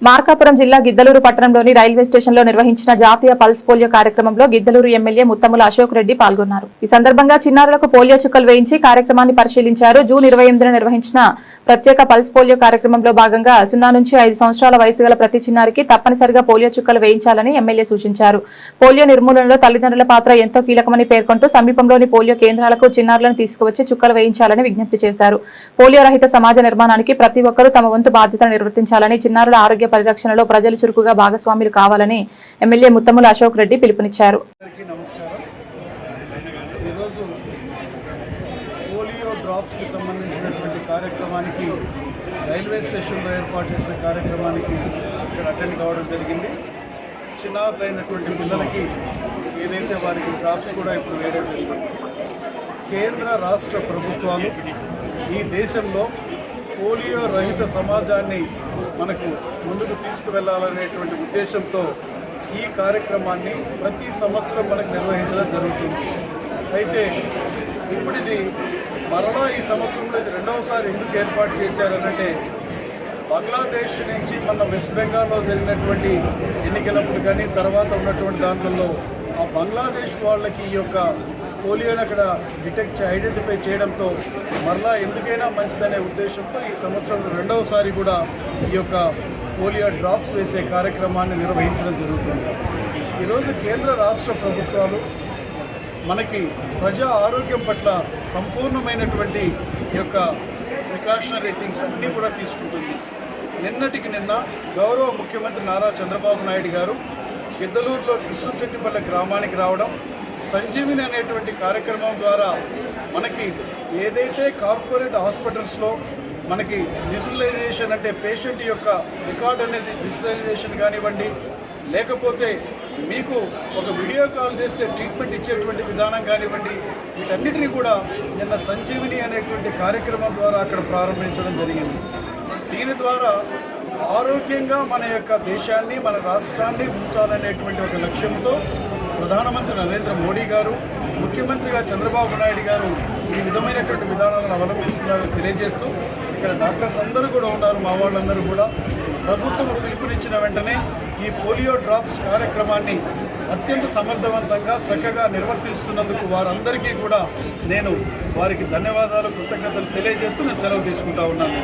మార్కాపురం జిల్లా గిద్దలూరు పట్టణంలోని రైల్వే స్టేషన్లో నిర్వహించిన జాతీయ పల్స్ పోలియో కార్యక్రమంలో గిద్దలూరు ఎమ్మెల్యే ముత్తముల అశోక్ రెడ్డి పాల్గొన్నారు. ఈ సందర్భంగా చిన్నారులకు పోలియో చుక్కలు వేయించి కార్యక్రమాన్ని పరిశీలించారు. జూన్ 28న నిర్వహించిన ప్రత్యేక పల్స్ పోలియో కార్యక్రమంలో భాగంగా 0 నుంచి 5 సంవత్సరాల వయసు గల ప్రతి చిన్నారికి తప్పనిసరిగా పోలియో చుక్కలు వేయించాలని ఎమ్మెల్యే సూచించారు. పోలియో నిర్మూలనలో తల్లిదండ్రుల పాత్ర ఎంతో కీలకమని పేర్కొంటూ సమీపంలోని పోలియో కేంద్రాలకు చిన్నారులను తీసుకువచ్చి చుక్కలు వేయించాలని విజ్ఞప్తి చేశారు. పోలియో రహిత సమాజ నిర్మాణానికి ప్రతి ఒక్కరూ తమ వంతు బాధ్యతను నిర్వర్తించాలని, చిన్నారుల ఆరోగ్య పరిరక్షణలో ప్రజలు చురుకుగా భాగస్వాములు కావాలని ఎమ్మెల్యే ముత్తముల అశోక్ రెడ్డి పిలుపునిచ్చారు. డ్రాప్స్కి సంబంధించినటువంటి కార్యక్రమానికి రైల్వే స్టేషన్లో ఏర్పాటు చేసిన కార్యక్రమానికి ఇక్కడ అటెండ్ కావడం జరిగింది. చిన్నారులైనటువంటి పిల్లలకి ఏదైతే వారికి డ్రాప్స్ కూడా ఇప్పుడు వేయడం జరిగింది. కేంద్ర రాష్ట్ర ప్రభుత్వాలు ఈ దేశంలో పోలియో రహిత సమాజాన్ని మనకు ముందుకు తీసుకువెళ్లాలనేటువంటి ఉద్దేశంతో ఈ కార్యక్రమాన్ని ప్రతి సంవత్సరం మనకు నిర్వహించడం జరుగుతుంది. అయితే ఇప్పుడు ఇది మరలా ఈ సంవత్సరంలో ఇది రెండవసారి ఎందుకు ఏర్పాటు చేశారనంటే, బంగ్లాదేశ్ నుంచి మన వెస్ట్ బెంగాల్లో జరిగినటువంటి ఎన్నికలప్పుడు కానీ తర్వాత ఉన్నటువంటి దాంట్లో ఆ బంగ్లాదేశ్ వాళ్ళకి ఈ యొక్క పోలియోని అక్కడ ఐడెంటిఫై చేయడంతో మరలా ఎందుకైనా మంచిదనే ఉద్దేశంతో ఈ సంవత్సరం రెండవసారి కూడా ఈ యొక్క పోలియో డ్రాప్స్ వేసే కార్యక్రమాన్ని నిర్వహించడం జరుగుతుంది. ఈరోజు కేంద్ర రాష్ట్ర ప్రభుత్వాలు మనకి ప్రజా ఆరోగ్యం పట్ల సంపూర్ణమైనటువంటి ఈ యొక్క ప్రికాషనరీ థింగ్స్ అన్నీ కూడా తీసుకుంటుంది. నిన్నటికి నిన్న గౌరవ ముఖ్యమంత్రి నారా చంద్రబాబు నాయుడు గారు గిద్దలూరులో కృష్ణశెట్టిపల్లె గ్రామానికి రావడం, సంజీవిని అనేటువంటి కార్యక్రమం ద్వారా మనకి ఏదైతే కార్పొరేట్ హాస్పిటల్స్లో మనకి డిజిటలైజేషన్ అంటే పేషెంట్ యొక్క రికార్డ్ అనేది డిజిటలైజేషన్ కానివ్వండి, లేకపోతే మీకు ఒక వీడియో కాల్ చేస్తే ట్రీట్మెంట్ ఇచ్చేటువంటి విధానం కానివ్వండి, వీటన్నిటినీ కూడా నిన్న సంజీవిని అనేటువంటి కార్యక్రమం ద్వారా అక్కడ ప్రారంభించడం జరిగింది. దీని ద్వారా ఆరోగ్యంగా మన యొక్క దేశాన్ని, మన రాష్ట్రాన్ని ఉంచాలనేటువంటి ఒక లక్ష్యంతో ప్రధానమంత్రి నరేంద్ర మోడీ గారు, ముఖ్యమంత్రిగా చంద్రబాబు నాయుడు గారు ఈ విధమైనటువంటి విధానాలను అవలంబిస్తున్నారని తెలియజేస్తూ ఇక్కడ డాక్టర్స్ అందరూ కూడా ఉన్నారు. మా వాళ్ళందరూ కూడా ప్రభుత్వం పిలుపునిచ్చిన వెంటనే ఈ పోలియో డ్రాప్స్ కార్యక్రమాన్ని అత్యంత సమర్థవంతంగా చక్కగా నిర్వర్తిస్తున్నందుకు వారందరికీ కూడా నేను వారికి ధన్యవాదాలు, కృతజ్ఞతలు తెలియజేస్తూ నేను సెలవు తీసుకుంటా ఉన్నాను.